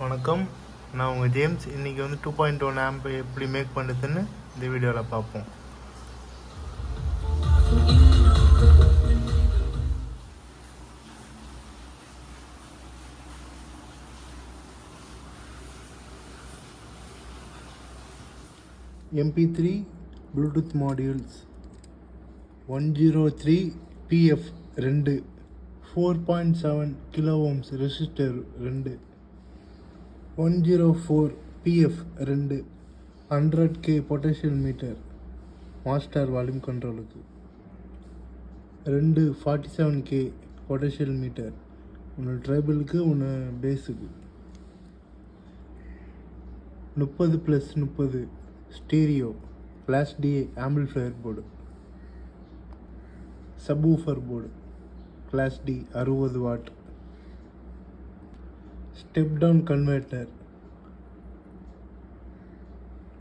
வணக்கம், நான் உங்கள் ஜேம்ஸ். இன்றைக்கி 2.1 ஆம்ப் எப்படி மேக் பண்ணுறதுன்னு இந்த வீடியோவில் பார்ப்போம். MP3 Bluetooth modules 103 PF 2 4.7 kilo ohms resistor 2 104 PF 2 100K potential meter master volume கண்ட்ரோலுக்கு 2 47K பொட்டன்ஷியல் மீட்டர், ஒன்று ட்ரைபிளுக்கு ஒன்று பேஸுக்கு 30+30 stereo class D amplifier board, subwoofer board class D 60 watt, step down converter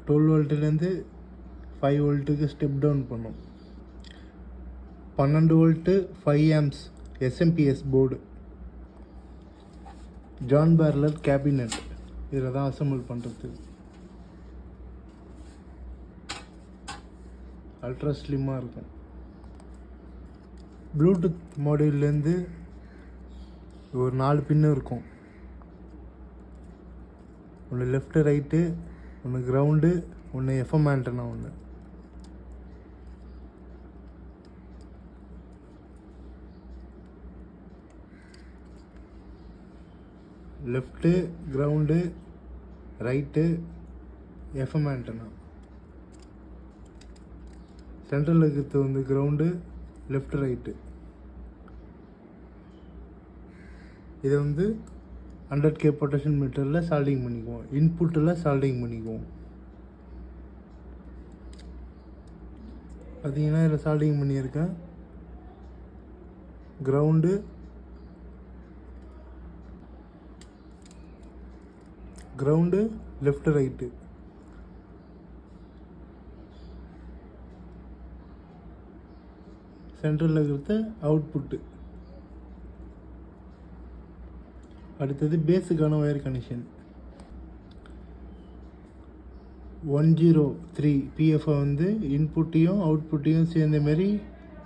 12 வோல்ட்லேருந்து 5 வோல்ட்டுக்கு ஸ்டெப் டவுன் பண்ணும். 12 volt 5 amps SMPS board, ஜான் பேரலர் கேபினட், இதில் தான் அசம்பிள் பண்ணுறது. அல்ட்ரா ஸ்லிம்மாக இருக்கும். ப்ளூடூத் மாடியூல்லேருந்து ஒரு 4 பின்னு இருக்கும். ஒன்று லெஃப்ட்டு ரைட்டு, ஒன்று கிரவுண்டு, ஒன்று FM ஆண்டனா, ஒன்று left ground right FM antenna. Central இருக்கிறது கிரவுண்டு லெஃப்ட் ரைட்டு. இதை 100K பொட்டன்ஷியல் மீட்டரில் சால்டிங் பண்ணிக்குவோம். இன்புட்டில் சால்டிங் பண்ணிக்குவோம். பார்த்தீங்கன்னா இதில் சால்டிங் பண்ணியிருக்கேன். Ground left right. சென்ட்ரலில் இருக்கிறது அவுட்புட்டு. அடுத்தது பேஸுக்கான ஒயர் கனெக்ஷன். 103 PF இன்புட்டையும் அவுட்புட்டையும் சேர்ந்த மாரி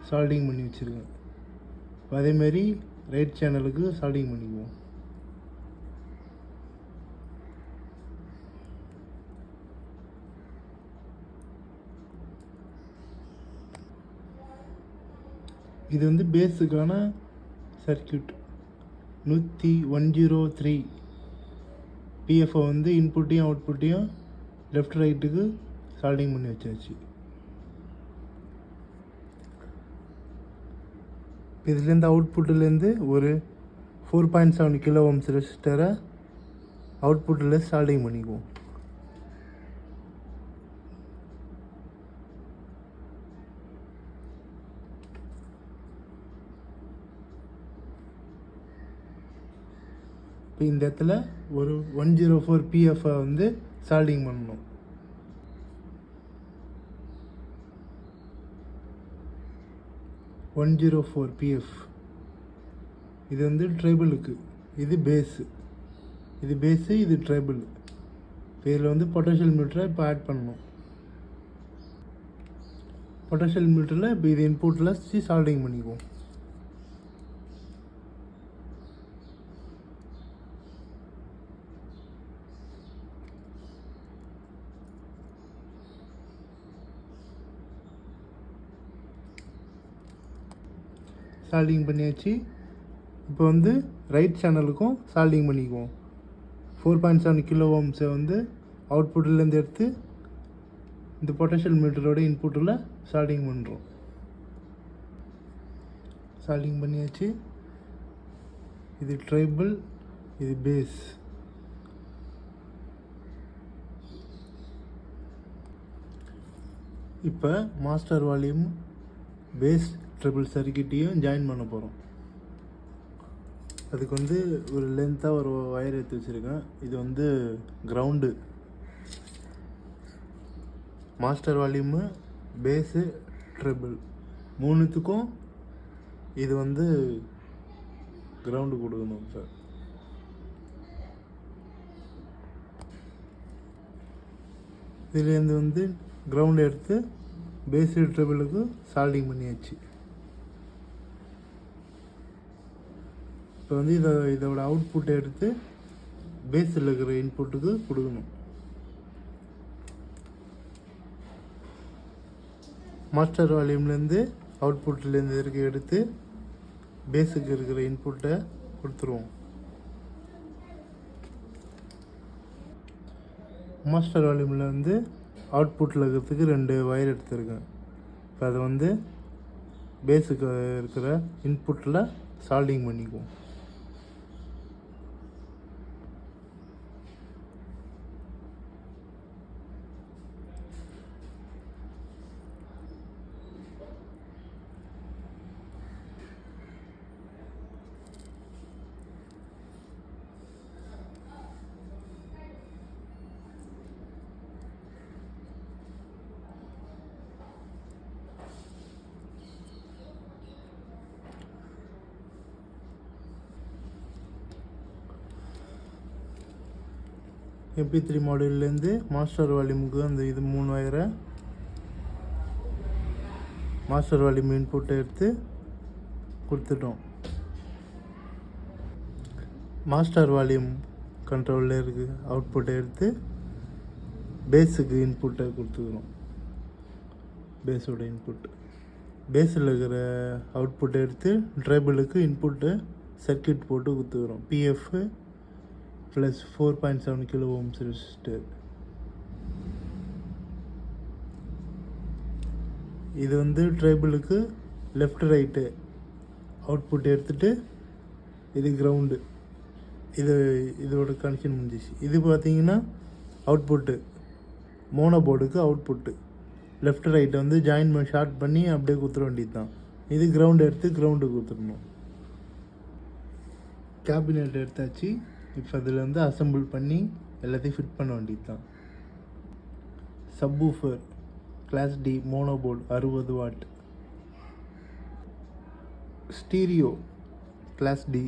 சால்டிங் பண்ணி வச்சுருக்கேன். அதேமாரி ரைட் சேனலுக்கு சால்டிங் பண்ணிக்குவோம். இது பேஸுக்கான சர்க்கியூட். 103 PF இன்புட்டையும் அவுட்புட்டையும் லெஃப்ட் ரைட்டுக்கு சால்டிங் பண்ணி வச்சாச்சு. இதுலேருந்து அவுட்புட்டிலேருந்து ஒரு 4.7 கிலோ ஓம்ஸ் ரெசிஸ்டரை அவுட்புட்டில் சால்டிங் பண்ணிக்குவோம். இப்போ இந்த இடத்துல ஒரு 104 PF சால்டிங் பண்ணணும். PF இது ட்ரைபிளுக்கு. இது பேஸு, இது ட்ரைபிள். இதில் பொட்டன்ஷியல் மீட்டரை இப்போ ஆட் பண்ணணும். பொட்டன்ஷியல் மீட்டரில் இப்போ இது இன்புட்டில் சால்டிங் பண்ணிக்குவோம். சால்டிங் பண்ணியாச்சு. இப்போ ரைட் சேனலுக்கும் சால்டிங் பண்ணிக்குவோம். 4.7 கிலோ ஓம்ஸை அவுட்புட்டிலேருந்து எடுத்து இந்த பொட்டன்ஷியல் மீட்டரோட இன்புட்டில் சால்டிங் பண்ணுறோம். சால்டிங் பண்ணியாச்சு. இது ட்ரைபிள், இது பேஸ். இப்போ மாஸ்டர் வால்யூம் பேஸ் ட்ரிபிள் சர்க்கியூட்டையும் ஜாயின் பண்ண போகிறோம். அதுக்கு ஒரு லென்த்தாக ஒரு ஒயர் எடுத்து வச்சுருக்கேன். இது ground. Master volume, bass, treble மூணுத்துக்கும் இது கிரவுண்டு கொடுக்கணும். இப்போ இதுலேருந்து வந்து கிரவுண்ட் எடுத்து பேஸ் ட்ரிபிளுக்கு சால்டிங் பண்ணியாச்சு. இப்போ வந்து இதோட அவுட்புட்டை எடுத்து பேஸில் இருக்கிற இன்புட்டுக்கு கொடுக்கணும். மாஸ்டர் வால்யூம்லேருந்து அவுட்புட்லேருந்து இருக்க எடுத்து பேஸுக்கு இருக்கிற இன்புட்டை கொடுத்துருவோம். மாஸ்டர் வால்யூமில் வந்து அவுட்புட்டில் இருக்கிறதுக்கு 2 வயர் எடுத்துருக்கேன். இப்போ அதை வந்து பேஸுக்கு இருக்கிற இன்புட்டில் சால்டிங் பண்ணிக்குவோம். MP3 மாடியூல்லேருந்து மாஸ்டர் வால்யூமுக்கு அந்த 3 வயரை மாஸ்டர் வால்யூம் இன்புட்டை எடுத்து கொடுத்துட்டோம். மாஸ்டர் வால்யூம் கண்ட்ரோலில் இருக்கு அவுட்புட்டை எடுத்து பேஸுக்கு இன்புட்டை கொடுத்துக்கிறோம். பேஸோட இன்புட் பேஸில் இருக்கிற அவுட்புட்டை எடுத்து ட்ரைபிளுக்கு இன்புட்டை சர்க்கியூட் போட்டு கொடுத்துக்கிறோம். PF + 4.7 kilo ohms resistor. இது வந்து ட்ரைபிளுக்கு லெஃப்ட் ரைட்டு அவுட்புட் எடுத்துகிட்டு இது கிரவுண்டு. இதோட கனெக்ஷன் முடிஞ்சிச்சு. இது பார்த்தீங்கன்னா அவுட்புட்டு மோனோ போர்டுக்கு அவுட்புட்டு லெஃப்ட் ரைட்டை வந்து ஷார்ட் பண்ணி அப்படியே கொடுத்துட வேண்டியது தான். இது கிரவுண்டு எடுத்து கிரவுண்டுக்கு கொடுத்துடணும். கேபினெட் எடுத்தாச்சு. இப்போ அதில் வந்து அசம்பிள் பண்ணி எல்லாத்தையும் ஃபிட் பண்ண வேண்டியது தான். Subwoofer class D mono board 60 watt. Stereo class D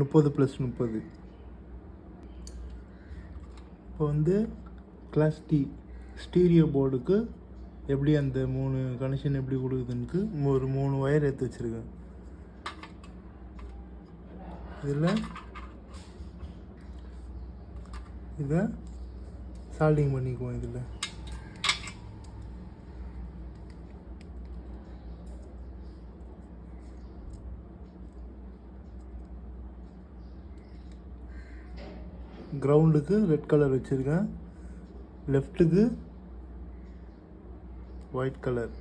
30+30. இப்போ வந்து கிளாஸ் D ஸ்டீரியோ போர்டுக்கு எப்படி அந்த 3 கனெக்ஷன் எப்படி கொடுக்குதுன்னு ஒரு 3 வயர் எடுத்து வச்சுருக்கேன். இதில் இதை சால்டிங் பண்ணிக்குவோம். இதில் கிரவுண்டுக்கு ரெட் கலர் வச்சுருக்கேன், லெஃப்ட்டுக்கு ஒயிட் கலர்.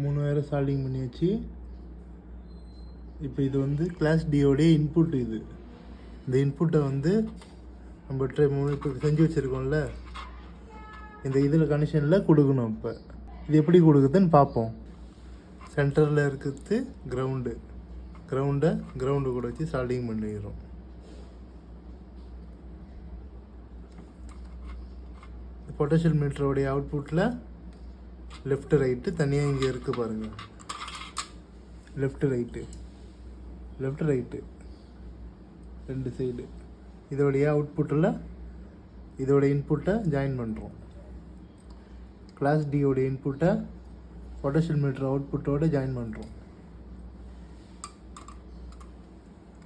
மூணு வயரை சால்டிங் பண்ணியாச்சு. இப்போ இது வந்து கிளாஸ் டியோடைய இன்புட். இந்த இன்புட்டை வந்து நம்ம இப்போ செஞ்சு வச்சுருக்கோம்ல, இந்த இதில் கனெக்ஷனில் கொடுக்கணும். இப்போ இது எப்படி கொடுக்குதுன்னு பார்ப்போம். சென்டரில் இருக்கிறது கிரவுண்டு கூட வச்சு சால்டிங் பண்ணிடுறோம். பொட்டன்ஷியல் மீட்டரோடைய அவுட்புட்டில் லெஃப்ட் ரைட்டு தனியாக இங்கே இருக்குது பாருங்கள். Left right 2 side. இதோடைய அவுட்புட்டில் இதோட இன்புட்டை ஜாயின் பண்ணுறோம். கிளாஸ் டியோடைய இன்புட்டை பொட்டன்ஷியல் மீட்டர் அவுட்புட்டோடு ஜாயின் பண்ணுறோம்.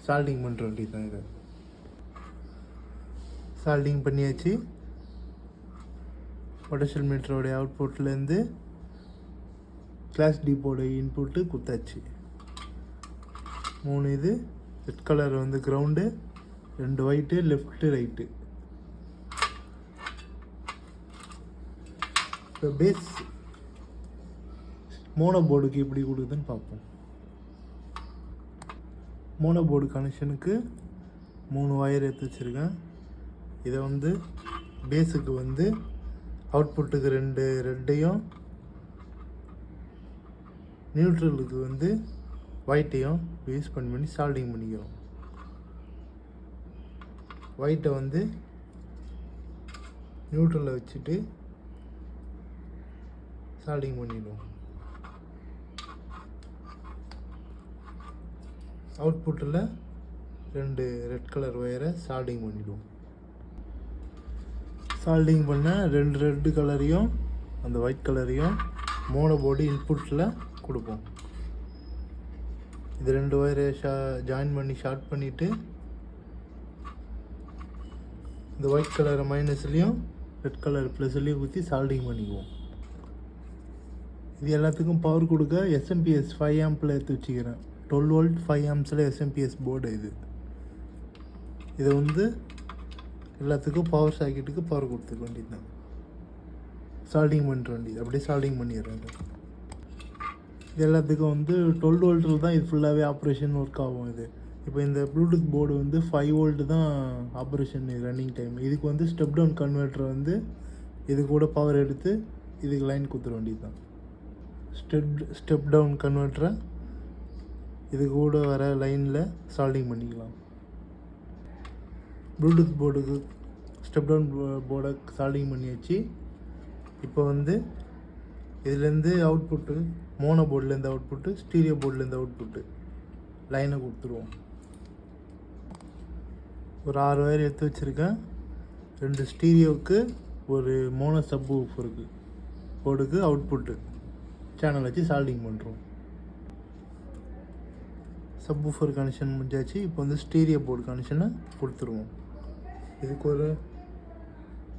சால்டிங் பண்ணுற வேண்டியது தான். இதை சால்டிங் பண்ணியாச்சு. பொட்டன்ஷியல் மீட்டரோடைய அவுட்புட்லேருந்து கிளாஸ் டிப்போட இன்புட்டு குத்தாச்சு. 3 இது ரெட் கலர் வந்து கிரவுண்டு, 2 ஒயிட்டு, லெஃப்ட்டு ரைட்டு. இப்போ பேஸ் மோனோ போர்டுக்கு எப்படி கொடுக்குதுன்னு பார்ப்போம். மோனோ போர்டு கனெக்ஷனுக்கு 3 ஒயர் எடுத்து வச்சுருக்கேன். இதை வந்து பேஸுக்கு வந்து அவுட்புட்டுக்கு 2 ரெட்டையும், நியூட்ரலுக்கு வந்து ஒயிட்டையும் யூஸ் பண்ணி சால்டிங் பண்ணிக்கிறோம். ஒயிட்டை வந்து நியூட்ரலில் வச்சுட்டு சால்டிங் பண்ணிடுவோம். அவுட்புட்டில் 2 ரெட் கலர் ஒயரை சால்டிங் பண்ணிவிடுவோம். சால்டிங் பண்ண 2 ரெட் கலரையும் அந்த ஒயிட் கலரையும் மோனோ போர்டு இன்புட்டில் கொடுப்போம். இது 2 ஒயரை ஜாயின் பண்ணி ஷார்ட் பண்ணிவிட்டு இந்த ஒயிட் கலரை மைனஸ்லேயும் ரெட் கலர் ப்ளஸ்லேயும் ஊற்றி சால்டிங் பண்ணிக்குவோம். இது எல்லாத்துக்கும் பவர் கொடுக்க எஸ்எம்பிஎஸ் 5 ஆம்பில் எடுத்து வச்சுக்கிறேன். 12 வோல்ட் 5 ஆம்ஸில் எஸ்எம்பிஎஸ் போர்டு இது. இதை எல்லாத்துக்கும் பவர் சாக்கெட்டுக்கு பவர் கொடுத்துக்க வேண்டியது தான். சால்டிங் பண்ணிட வேண்டியது, அப்படியே சால்டிங் பண்ணிடுறேன். இது எல்லாத்துக்கும் 12 வோல்ட்டில் தான் இது ஃபுல்லாகவே ஆப்ரேஷன் ஒர்க் ஆகும். இது இப்போ இந்த ப்ளூடூத் போர்டு 5 வோல்ட்டு தான் ஆப்ரேஷன் ரன்னிங் டைம். இதுக்கு ஸ்டெப் டவுன் கன்வெர்ட்டர் இது கூட பவர் எடுத்து இதுக்கு லைன் கொடுத்துட வேண்டியது தான். ஸ்டெப் டவுன் கன்வெர்ட்டரை இது கூட வர லைனில் சால்டிங் பண்ணிக்கலாம். ப்ளூடூத் போர்டுக்கு ஸ்டெப் டவுன் போர்டை சால்டிங் பண்ணியாச்சு. இப்போ இதுலேருந்து அவுட்புட்டு மோனோ போர்ட்லேருந்து அவுட்புட்டு, ஸ்டீரியோ போர்ட்லேருந்து அவுட்புட்டு லைனை கொடுத்துருவோம். ஒரு 6 ஒயர் எடுத்து வச்சுருக்கேன். 2 ஸ்டீரியோவுக்கு, ஒரு மோனோ சப்வூஃபருக்கு போர்டுக்கு அவுட்புட்டு சேனல் வச்சு சால்டிங் பண்ணுறோம். சப்வூஃபர் கனெக்ஷன் முடிஞ்சாச்சு. இப்போ ஸ்டீரியோ போர்டு கனெக்ஷனை கொடுத்துருவோம். இதுக்கு ஒரு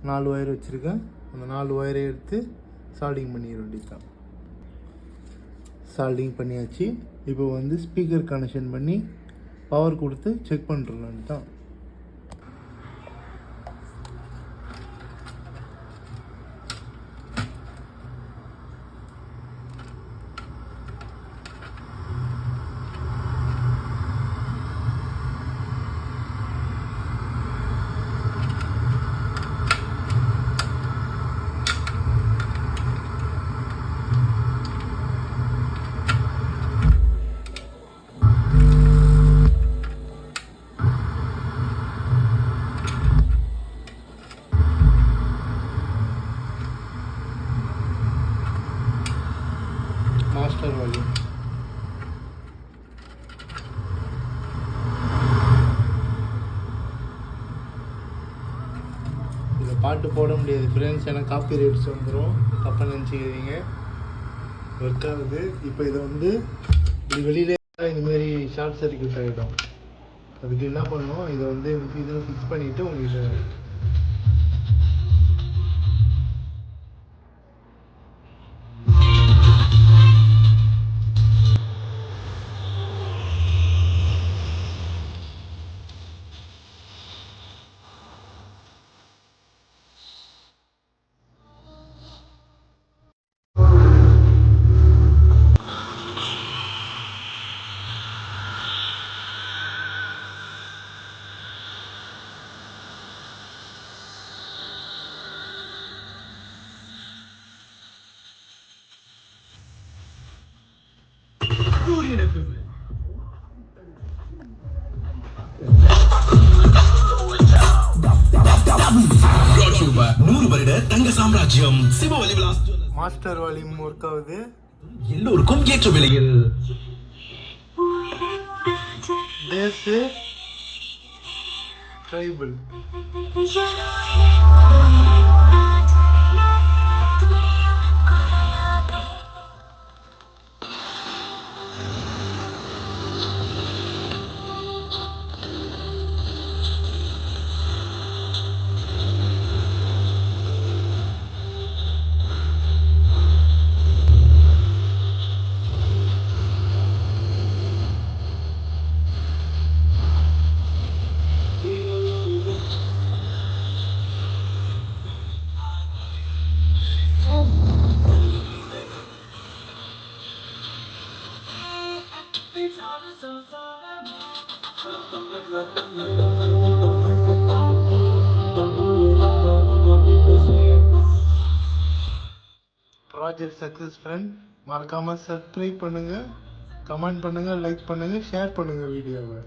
4 ஒயர் வச்சுருக்கேன். அந்த 4 ஒயரை எடுத்து சால்டிங் பண்ணிட வேண்டியதுதான். சால்டிங் பண்ணியாச்சு. இப்போ ஸ்பீக்கர் கனெக்ஷன் பண்ணி பவர் கொடுத்து செக் பண்ணுறோம் தான். மாஸ்டர் வால்யூம் இதை பாட்டு போட முடியாது ஃப்ரெண்ட்ஸ், ஏன்னா காப்பி ரைட்ஸ் வந்துடும். தப்பாக நினச்சிக்கிறீங்க. ஒர்க் ஆகுது. இப்போ இதை இப்படி வெளியிலே இந்தமாரி ஷார்ட் சர்க்யூட் ஆகிடும். அதுக்கு என்ன பண்ணணும், இதை இதில் ஃபிக்ஸ் பண்ணிவிட்டு உங்களுக்கு தங்க சாம்ராஜ்யம் Sivavali Vilas master volume work ஆகுது. எல்லோருக்கும் ஏற்ற விலையில் ட்ரைபிள் ப்ராஜெக்ட் சக்ஸஸ் ஃப்ரெண்ட். மறக்காமல் சப்ஸ்கிரைப் பண்ணுங்கள், கமெண்ட் பண்ணுங்கள், லைக் பண்ணுங்கள், ஷேர் பண்ணுங்கள் வீடியோவை.